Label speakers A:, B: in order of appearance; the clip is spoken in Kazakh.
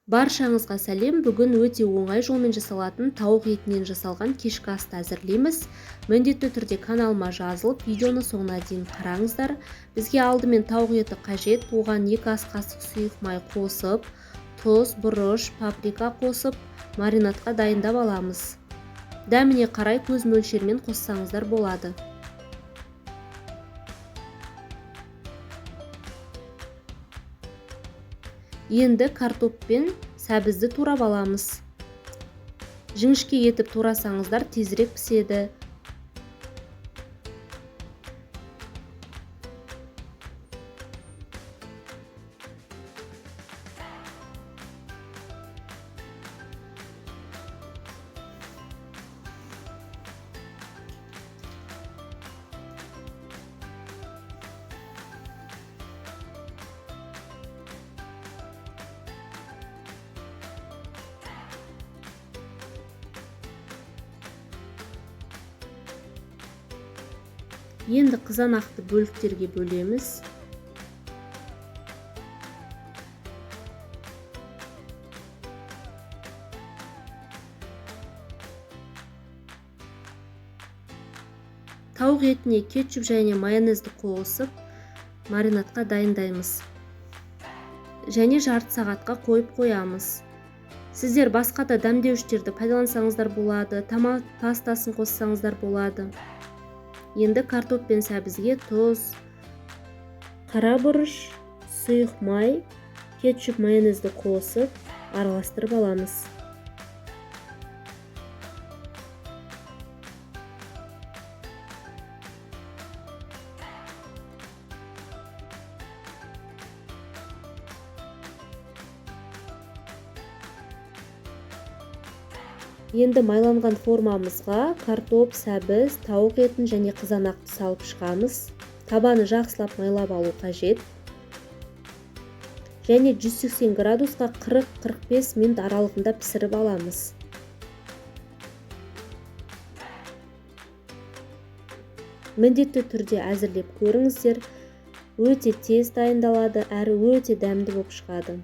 A: Баршаңызға сәлем. Бүгін өте оңай жолмен жасалатын тауық етінен жасалған кешкі асты әзірлейміз. Міндетті түрде каналыма жазылып, видеоны соңына дейін қараңыздар. Бізге алдымен тауық еті қажет. Оған 2 ас қасық сұйық май қосып, тұз, бұрыш, паприка қосып, маринадқа дайындап аламыз. Дәміне қарай көз мөлшермен қоссаңыздар болады. Енді картоп пен сәбізді турап аламыз. Жіңішке етіп турасаңыздар тезірек піседі. Енді қызанақты бөліктерге бөлеміз. Тауық етіне кетчуп және майонезді қосып, маринадқа дайындаймыз. Және жарты сағатқа қойып қоямыз. Сіздер басқа да дәмдеуіштерді пайдалансаңыздар болады, томат пастасын қоссаңыздар болады. Енді картоп пен сәбізге тұз, қара бұрыш, сұйық май, кетчуп майонезді қосып, араластырып аламыз. Енді майланған формамызға картоп, сәбіз, тауық етін және қызанақты салып шығамыз. Табаны жақсылап майлап алу қажет. Және 180 градусқа 40-45 минут аралығында пісіріп аламыз. Міндетті түрде әзірлеп көріңіздер. Өте тез дайындалады, әрі өте дәмді болып шығады.